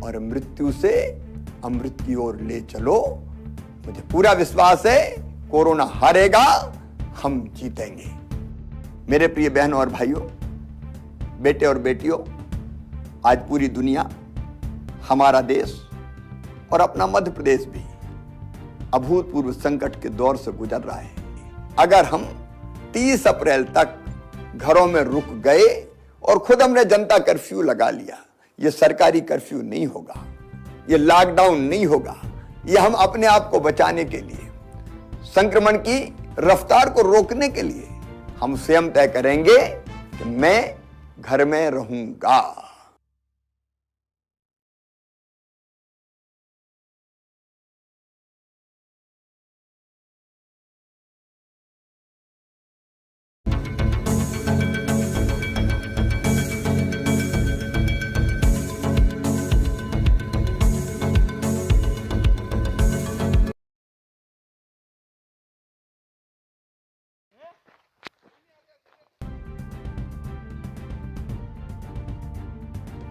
और मृत्यु से अमृत की ओर ले चलो। मुझे पूरा विश्वास है कोरोना हारेगा, हम जीतेंगे। मेरे प्रिय बहनों और भाइयों, बेटे और बेटियों, आज पूरी दुनिया, हमारा देश और अपना मध्य प्रदेश भी अभूतपूर्व संकट के दौर से गुजर रहा है। अगर हम 30 अप्रैल तक घरों में रुक गए और खुद हमने जनता कर्फ्यू लगा लिया, यह सरकारी कर्फ्यू नहीं होगा, यह लॉकडाउन नहीं होगा, यह हम अपने आप को बचाने के लिए, संक्रमण की रफ्तार को रोकने के लिए हम स्वयं तय करेंगे कि मैं घर में रहूंगा।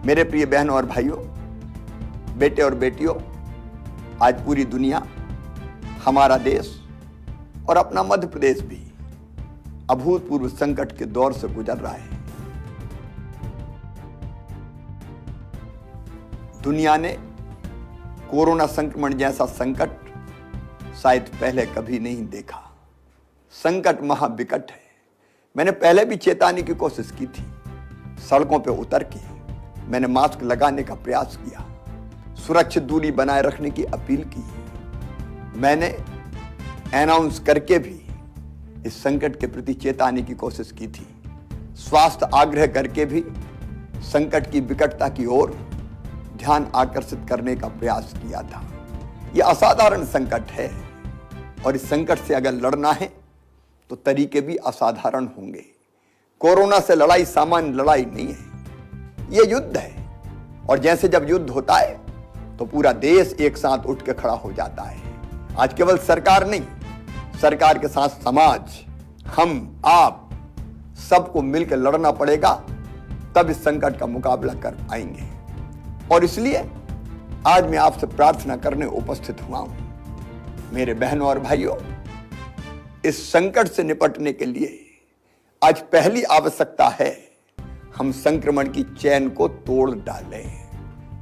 मेरे प्रिय बहनों और भाइयों, बेटे और बेटियों, आज पूरी दुनिया, हमारा देश और अपना मध्य प्रदेश भी अभूतपूर्व संकट के दौर से गुजर रहा है। दुनिया ने कोरोना संक्रमण जैसा संकट शायद पहले कभी नहीं देखा। संकट महाविकट है। मैंने पहले भी चेताने की कोशिश की थी। सड़कों पर उतर के मैंने मास्क लगाने का प्रयास किया, सुरक्षित दूरी बनाए रखने की अपील की। मैंने अनाउंस करके भी इस संकट के प्रति चेताने की कोशिश की थी। स्वास्थ्य आग्रह करके भी संकट की विकटता की ओर ध्यान आकर्षित करने का प्रयास किया था। यह असाधारण संकट है और इस संकट से अगर लड़ना है तो तरीके भी असाधारण होंगे। कोरोना से लड़ाई सामान्य लड़ाई नहीं है, यह युद्ध है। और जैसे जब युद्ध होता है तो पूरा देश एक साथ उठ के खड़ा हो जाता है। आज केवल सरकार नहीं, सरकार के साथ समाज, हम, आप सबको मिलकर लड़ना पड़ेगा, तब इस संकट का मुकाबला कर पाएंगे। और इसलिए आज मैं आपसे प्रार्थना करने उपस्थित हुआ हूं। मेरे बहनों और भाइयों, इस संकट से निपटने के लिए आज पहली आवश्यकता है हम संक्रमण की चेन को तोड़ डालें।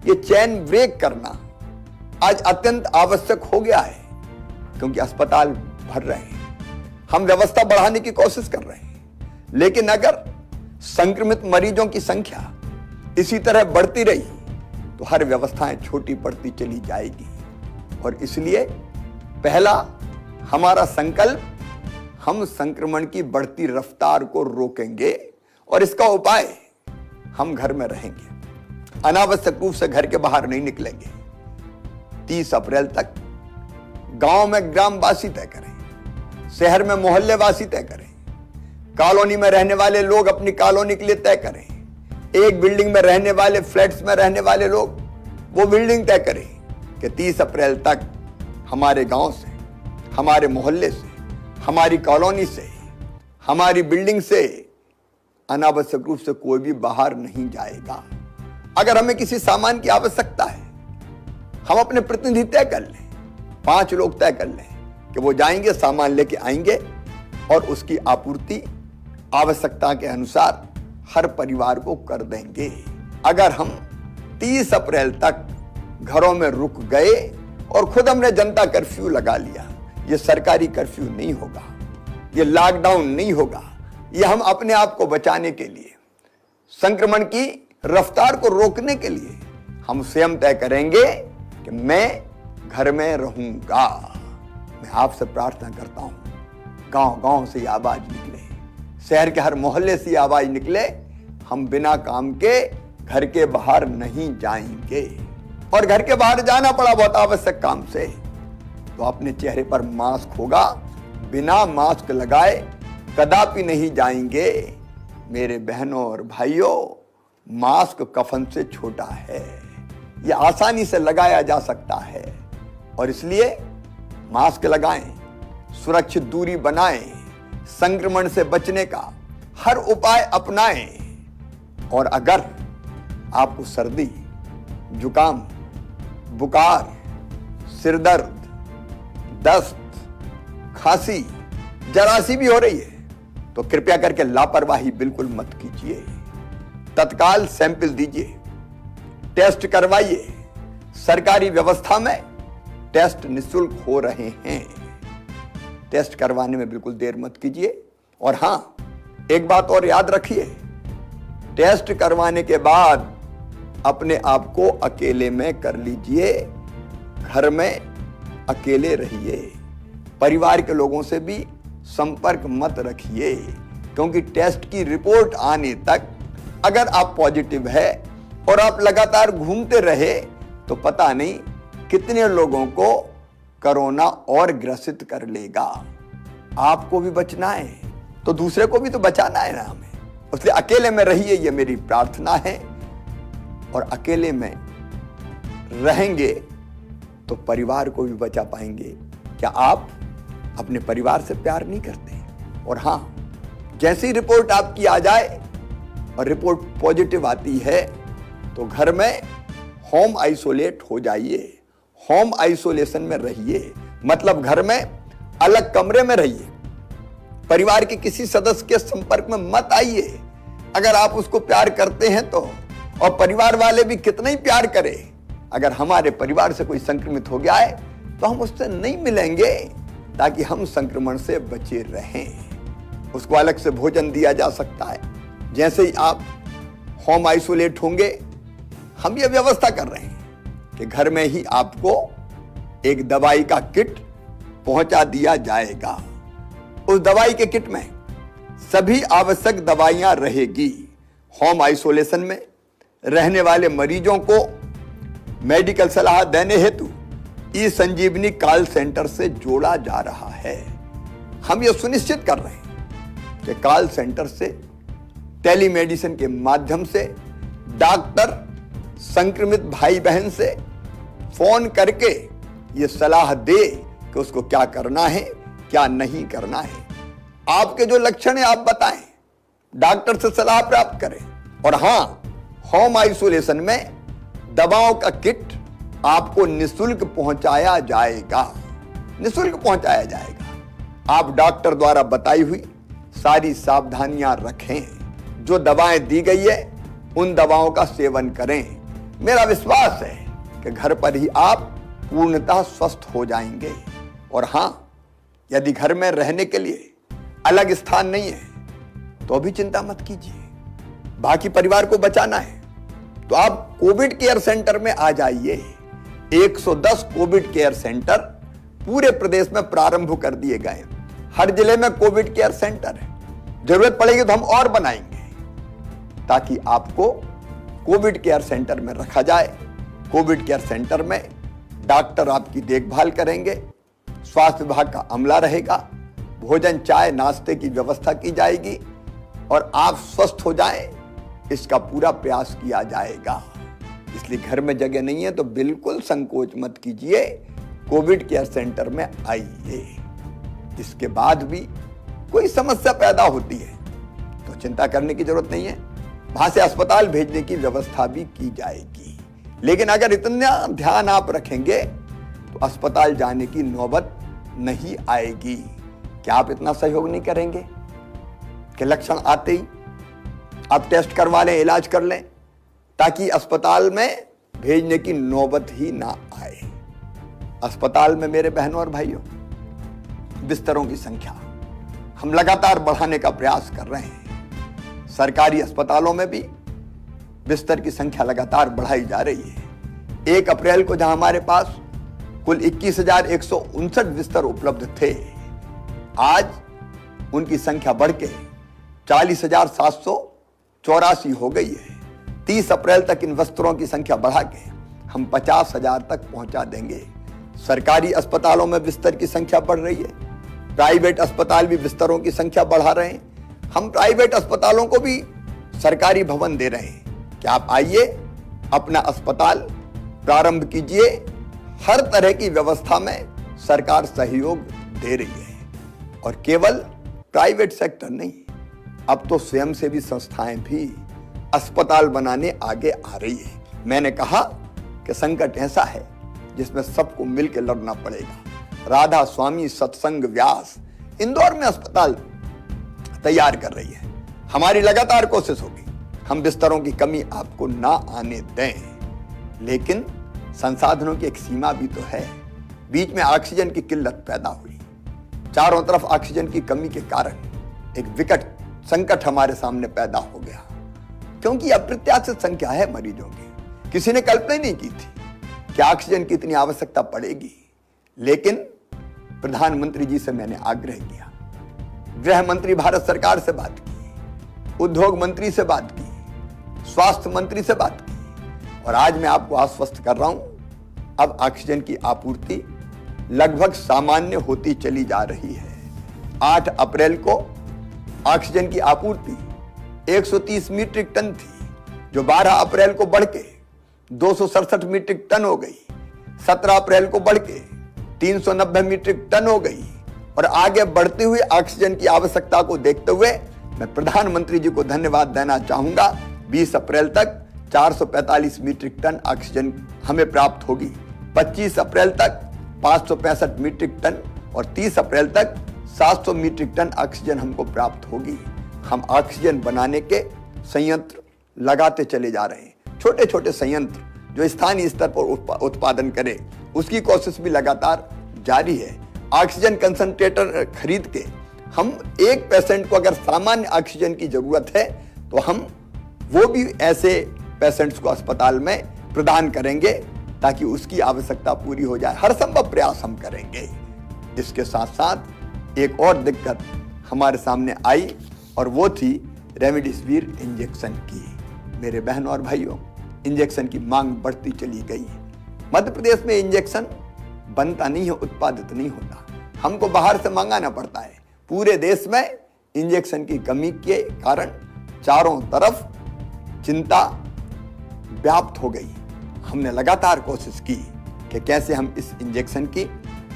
ये चेन ब्रेक करना आज अत्यंत आवश्यक हो गया है, क्योंकि अस्पताल भर रहे हैं, हम व्यवस्था बढ़ाने की कोशिश कर रहे हैं, लेकिन अगर संक्रमित मरीजों की संख्या इसी तरह बढ़ती रही तो हर व्यवस्थाएं छोटी पड़ती चली जाएगी। और इसलिए पहला हमारा संकल्प, हम संक्रमण की बढ़ती रफ्तार को रोकेंगे और इसका उपाय, हम घर में रहेंगे, अनावश्यक रूप से घर के बाहर नहीं निकलेंगे। 30 अप्रैल तक गांव में ग्रामवासी तय करें, शहर में मोहल्लेवासी तय करें, कॉलोनी में रहने वाले लोग अपनी कॉलोनी के लिए तय करें, एक बिल्डिंग में रहने वाले, फ्लैट्स में रहने वाले लोग वो बिल्डिंग तय करें कि 30 अप्रैल तक हमारे गांव से, हमारे मोहल्ले से, हमारी कॉलोनी से, हमारी बिल्डिंग से अनावश्यक रूप से कोई भी बाहर नहीं जाएगा। अगर हमें किसी सामान की आवश्यकता है, हम अपने प्रतिनिधि तय कर लें, 5 लोग तय कर लें कि वो जाएंगे, सामान लेके आएंगे और उसकी आपूर्ति आवश्यकता के अनुसार हर परिवार को कर देंगे। अगर हम 30 अप्रैल तक घरों में रुक गए और खुद हमने जनता कर्फ्यू लगा लिया, यह सरकारी कर्फ्यू नहीं होगा, यह लॉकडाउन नहीं होगा, यह हम अपने आप को बचाने के लिए, संक्रमण की रफ्तार को रोकने के लिए हम स्वयं तय करेंगे कि मैं घर में रहूंगा। मैं आपसे प्रार्थना करता हूं, गांव-गांव से यह आवाज निकले, शहर के हर मोहल्ले से यह आवाज निकले, हम बिना काम के घर के बाहर नहीं जाएंगे। और घर के बाहर जाना पड़ा बहुत आवश्यक काम से, तो अपने चेहरे पर मास्क होगा, बिना मास्क लगाए कदापि नहीं जाएंगे। मेरे बहनों और भाइयों, मास्क कफन से छोटा है, यह आसानी से लगाया जा सकता है और इसलिए मास्क लगाएं, सुरक्षित दूरी बनाएं, संक्रमण से बचने का हर उपाय अपनाएं। और अगर आपको सर्दी, जुकाम बुखार, सिरदर्द, दस्त, खांसी जरा सी भी हो रही है तो कृपया करके लापरवाही बिल्कुल मत कीजिए। तत्काल सैंपल दीजिए, टेस्ट करवाइए। सरकारी व्यवस्था में टेस्ट निःशुल्क हो रहे हैं। टेस्ट करवाने में बिल्कुल देर मत कीजिए। और हां, एक बात और याद रखिए, टेस्ट करवाने के बाद अपने आप को अकेले में कर लीजिए। घर में अकेले रहिए। परिवार के लोगों से भी संपर्क मत रखिए, क्योंकि टेस्ट की रिपोर्ट आने तक अगर आप पॉजिटिव है और आप लगातार घूमते रहे तो पता नहीं कितने लोगों को कोरोना और ग्रसित कर लेगा। आपको भी बचना है तो दूसरे को भी तो बचाना है ना हमें। इसलिए अकेले में रहिए, ये मेरी प्रार्थना है। और अकेले में रहेंगे तो परिवार को भी बचा पाएंगे। क्या आप अपने परिवार से प्यार नहीं करते? और हां, जैसी रिपोर्ट आपकी आ जाए और रिपोर्ट पॉजिटिव आती है तो घर में होम आइसोलेट हो जाइए। होम आइसोलेशन में रहिए, मतलब घर में अलग कमरे में रहिए। परिवार के किसी सदस्य के संपर्क में मत आइए। अगर आप उसको प्यार करते हैं तो, और परिवार वाले भी कितना ही प्यार करें, अगर हमारे परिवार से कोई संक्रमित हो गया है तो हम उससे नहीं मिलेंगे ताकि हम संक्रमण से बचे रहें। उसको अलग से भोजन दिया जा सकता है। जैसे ही आप होम आइसोलेट होंगे, हम ये व्यवस्था कर रहे हैं कि घर में ही आपको एक दवाई का किट पहुंचा दिया जाएगा। उस दवाई के किट में सभी आवश्यक दवाइयां रहेगी। होम आइसोलेशन में रहने वाले मरीजों को मेडिकल सलाह देने हेतु ई-संजीवनी कॉल सेंटर से जोड़ा जा रहा है। हम यह सुनिश्चित कर रहे हैं कि कॉल सेंटर से टेलीमेडिसिन के माध्यम से डॉक्टर संक्रमित भाई बहन से फोन करके ये सलाह दे कि उसको क्या करना है, क्या नहीं करना है। आपके जो लक्षण है आप बताएं, डॉक्टर से सलाह प्राप्त करें। और हां, होम आइसोलेशन में दवाओं का किट आपको निःशुल्क पहुंचाया जाएगा। निःशुल्क पहुंचाया जाएगा। आप डॉक्टर द्वारा बताई हुई सारी सावधानियां रखें। जो दवाएं दी गई है उन दवाओं का सेवन करें। मेरा विश्वास है कि घर पर ही आप पूर्णतः स्वस्थ हो जाएंगे। और हां, यदि घर में रहने के लिए अलग स्थान नहीं है तो भी चिंता मत कीजिए। बाकी परिवार को बचाना है तो आप कोविड केयर सेंटर में आ जाइए। 110 कोविड केयर सेंटर पूरे प्रदेश में प्रारंभ कर दिए गए। हर जिले में कोविड केयर सेंटर है। जरूरत पड़ेगी तो हम और बनाएंगे ताकि आपको कोविड केयर सेंटर में रखा जाए। कोविड केयर सेंटर में डॉक्टर आपकी देखभाल करेंगे, स्वास्थ्य विभाग का अमला रहेगा, भोजन, चाय, नाश्ते की व्यवस्था की जाएगी और आप स्वस्थ हो जाएं, इसका पूरा प्रयास किया जाएगा। इसलिए घर में जगह नहीं है तो बिल्कुल संकोच मत कीजिए, कोविड केयर सेंटर में आइए। इसके बाद भी कोई समस्या पैदा होती है तो चिंता करने की जरूरत नहीं है, वहां से अस्पताल भेजने की व्यवस्था भी की जाएगी। लेकिन अगर इतना ध्यान आप रखेंगे तो अस्पताल जाने की नौबत नहीं आएगी। क्या आप इतना सहयोग नहीं करेंगे कि लक्षण आते ही आप टेस्ट करवा लें, इलाज कर लें, ताकि अस्पताल में भेजने की नौबत ही ना आए। अस्पताल में मेरे बहनों और भाइयों, बिस्तरों की संख्या हम लगातार बढ़ाने का प्रयास कर रहे हैं। सरकारी अस्पतालों में भी बिस्तर की संख्या लगातार बढ़ाई जा रही है। 1 अप्रैल को जहां हमारे पास कुल 21,159 बिस्तर उपलब्ध थे, आज उनकी संख्या बढ़ के 40,784 हो गई है। 30 अप्रैल तक इन बिस्तरों की संख्या बढ़ा के हम 50,000 तक पहुंचा देंगे। सरकारी अस्पतालों में बिस्तर की संख्या बढ़ रही है, प्राइवेट अस्पताल भी बिस्तरों की संख्या बढ़ा रहे हैं। हम प्राइवेट अस्पतालों को भी सरकारी भवन दे रहे हैं कि आप आइए, अपना अस्पताल प्रारंभ कीजिए। हर तरह की व्यवस्था में सरकार सहयोग दे रही है। और केवल प्राइवेट सेक्टर नहीं, अब तो स्वयंसेवी संस्थाएं भी अस्पताल बनाने आगे आ रही है। मैंने कहा कि संकट ऐसा है जिसमें सबको मिलकर लड़ना पड़ेगा। राधा स्वामी सत्संग व्यास इंदौर में अस्पताल तैयार कर रही है। हमारी लगातार कोशिश होगी हम बिस्तरों की कमी आपको ना आने दें, लेकिन संसाधनों की एक सीमा भी तो है। बीच में ऑक्सीजन की किल्लत पैदा हुई, चारों तरफ ऑक्सीजन की कमी के कारण एक विकट संकट हमारे सामने पैदा हो गया, क्योंकि अप्रत्याशित संख्या है मरीजों की। किसी ने कल्पना नहीं की थी कि ऑक्सीजन की इतनी आवश्यकता पड़ेगी, लेकिन प्रधानमंत्री जी से मैंने आग्रह किया, गृह मंत्री भारत सरकार से बात की, उद्योग मंत्री से बात की, स्वास्थ्य मंत्री से बात की, और आज मैं आपको आश्वस्त कर रहा हूं अब ऑक्सीजन की आपूर्ति लगभग सामान्य होती चली जा रही है। 8 अप्रैल को ऑक्सीजन की आपूर्ति 130 मीट्रिक टन थी, जो 12 अप्रैल को बढ़ के 267 मीट्रिक टन हो गई, 17 अप्रैल को बढ़ के 390 मीट्रिक टन हो गई, और आगे बढ़ती हुई ऑक्सीजन की आवश्यकता को देखते हुए मैं प्रधानमंत्री जी को धन्यवाद देना चाहूंगा। 20 अप्रैल तक 445 मीट्रिक टन ऑक्सीजन हमें प्राप्त होगी, 25 अप्रैल तक 565 मीट्रिक टन और 30 अप्रैल तक 700 मीट्रिक टन ऑक्सीजन हमको प्राप्त होगी। हम ऑक्सीजन बनाने के संयंत्र लगाते चले जा रहे हैं, छोटे छोटे संयंत्र जो स्थानीय स्तर पर उत्पादन करें, उसकी कोशिश भी लगातार जारी है। ऑक्सीजन कंसंट्रेटर खरीद के हम एक पेशेंट को अगर सामान्य ऑक्सीजन की जरूरत है तो हम वो भी ऐसे पेशेंट्स को अस्पताल में प्रदान करेंगे ताकि उसकी आवश्यकता पूरी हो जाए। हर संभव प्रयास हम करेंगे। इसके साथ साथ एक और दिक्कत हमारे सामने आई और वो थी रेमडेसिविर इंजेक्शन की। मेरे बहनों और भाइयों, इंजेक्शन की मांग बढ़ती चली गई। मध्य प्रदेश में इंजेक्शन बनता नहीं है, उत्पादित नहीं होता, हमको बाहर से मंगाना पड़ता है। पूरे देश में इंजेक्शन की कमी के कारण चारों तरफ चिंता व्याप्त हो गई। हमने लगातार कोशिश की कि कैसे हम इस इंजेक्शन की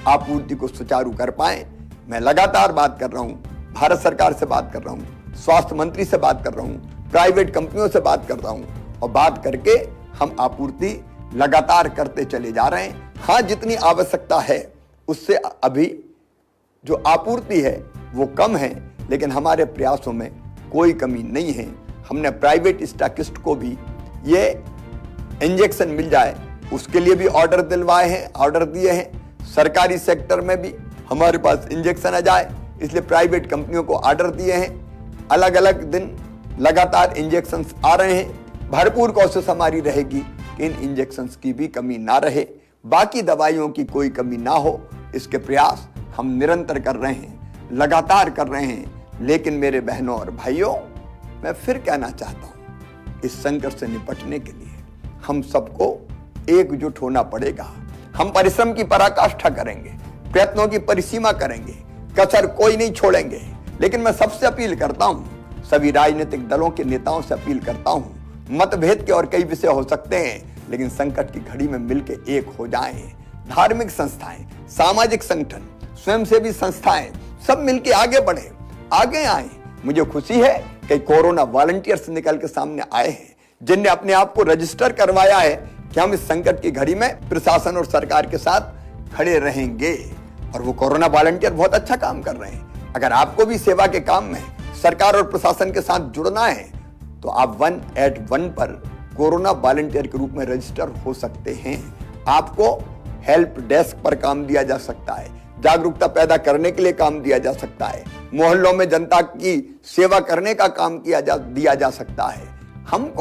आपूर्ति को सुचारू कर पाएं। मैं लगातार बात कर रहा हूं, भारत सरकार से बात कर रहा हूं, स्वास्थ्य मंत्री से बात कर रहा हूं, प्राइवेट कंपनियों से बात कर रहा हूं, और बात करके हम आपूर्ति लगातार करते चले जा रहे हैं। हाँ, जितनी आवश्यकता है उससे अभी जो आपूर्ति है वो कम है, लेकिन हमारे प्रयासों में कोई कमी नहीं है। हमने प्राइवेट स्टॉकिस्ट को भी ये इंजेक्शन मिल जाए उसके लिए भी ऑर्डर दिलवाए हैं, ऑर्डर दिए हैं। सरकारी सेक्टर में भी हमारे पास इंजेक्शन आ जाए, इसलिए प्राइवेट कंपनियों को ऑर्डर दिए हैं। अलग अलग दिन लगातार इंजेक्शंस आ रहे हैं। भरपूर कोशिश हमारी रहेगी कि इन इंजेक्शंस की भी कमी ना रहे, बाकी दवाइयों की कोई कमी ना हो। इसके प्रयास हम निरंतर कर रहे हैं, लगातार कर रहे हैं। लेकिन मेरे बहनों और भाइयों, मैं फिर कहना चाहता हूं, इस संकट से निपटने के लिए हम सबको एकजुट होना पड़ेगा। हम परिश्रम की पराकाष्ठा करेंगे, प्रयत्नों की परिसीमा करेंगे, कसर कोई नहीं छोड़ेंगे। लेकिन मैं सबसे अपील करता हूं, सभी राजनीतिक दलों के नेताओं से अपील करता हूं, मतभेद के और कई विषय हो सकते हैं, लेकिन संकट की घड़ी में मिलकर एक हो जाएं। धार्मिक संस्थाएं, सामाजिक संगठन, स्वयंसेवी संस्थाएं सब मिलकर आगे बढ़े, आगे आए। मुझे खुशी है कि कोरोना वॉलंटियर्स निकल के सामने आए हैं, जिनने अपने आप को रजिस्टर करवाया है कि हम इस संकट की घड़ी में प्रशासन और सरकार के साथ खड़े रहेंगे। और वो कोरोना वॉलंटियर बहुत अच्छा काम कर रहे हैं। अगर आपको भी सेवा के काम में सरकार और प्रशासन के साथ जुड़ना है तो आप 181 पर कोरोना वॉलंटियर के रूप में रजिस्टर हो सकते हैं। आपको हेल्प डेस्क पर काम दिया जा सकता है, जागरूकता पैदा करने के लिए काम दिया जा सकता है, मोहल्लों में जनता की सेवा करने का काम दिया जा सकता है। हम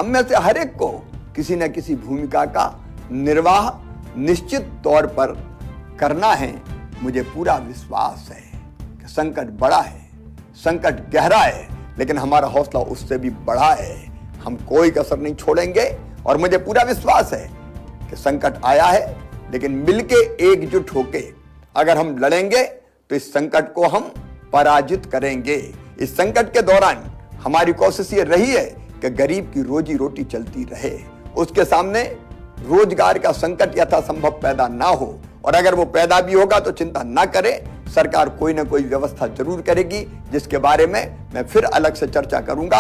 में से हर एक को किसी न किसी भूमिका का निर्वाह निश्चित तौर पर करना है। मुझे पूरा विश्वास है कि संकट बड़ा है, संकट गहरा है, लेकिन हमारा हौसला उससे भी बड़ा है। हम कोई कसर नहीं छोड़ेंगे और मुझे पूरा विश्वास है कि संकट आया है, लेकिन मिलके एकजुट होके अगर हम लड़ेंगे तो इस संकट को हम पराजित करेंगे। इस संकट के दौरान हमारी कोशिश ये रही है कि गरीब की रोजी रोटी चलती रहे, उसके सामने रोजगार का संकट यथासंभव पैदा ना हो, और अगर वो पैदा भी होगा तो चिंता ना करें, सरकार कोई ना कोई व्यवस्था जरूर करेगी, जिसके बारे में मैं फिर अलग से चर्चा करूंगा।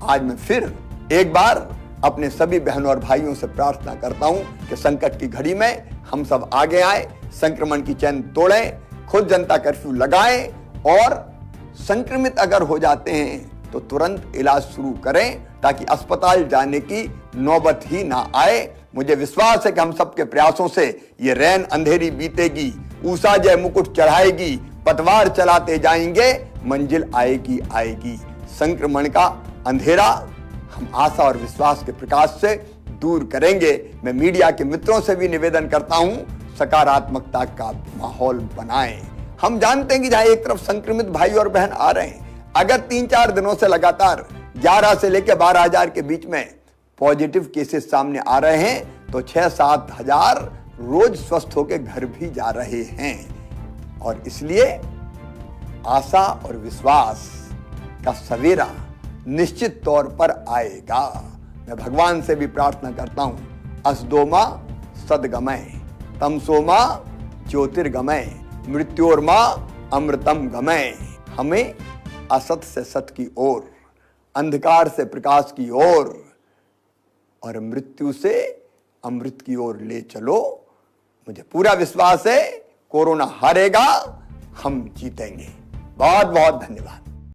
आज मैं फिर एक बार अपने सभी बहनों और भाइयों से प्रार्थना करता हूं कि संकट की घड़ी में हम सब आगे आए, संक्रमण की चैन तोड़ें, खुद जनता कर्फ्यू लगाएं और संक्रमित अगर हो जाते हैं तो तुरंत इलाज शुरू करें ताकि अस्पताल जाने की नौबत ही ना आए। मुझे विश्वास है कि हम सबके प्रयासों से ये रैन अंधेरी बीतेगी, उषा जय मुकुट चढ़ाएगी, पतवार चलाते जाएंगे, मंजिल आएगी आएगी। संक्रमण का अंधेरा हम आशा और विश्वास के प्रकाश से दूर करेंगे। मैं मीडिया के मित्रों से भी निवेदन करता हूं, सकारात्मकता का माहौल बनाएं। हम जानते हैं कि जहां एक तरफ संक्रमित भाई और बहन आ रहे हैं, अगर 3-4 दिनों से लगातार 11 से लेकर 12,000 के बीच में पॉजिटिव केसेस सामने आ रहे हैं तो 6-7 हजार रोज स्वस्थ होकर घर भी जा रहे हैं। और इसलिए आशा और विश्वास का सवेरा निश्चित तौर पर आएगा। मैं भगवान से भी प्रार्थना करता हूं, असदोमा सदगमय, तमसोमा ज्योतिर्गमय, मृत्योर्मा अमृतम गमय। हमें असत से सत की ओर, अंधकार से प्रकाश की ओर और मृत्यु से अमृत की ओर ले चलो। मुझे पूरा विश्वास है कोरोना हारेगा, हम जीतेंगे। बहुत बहुत धन्यवाद।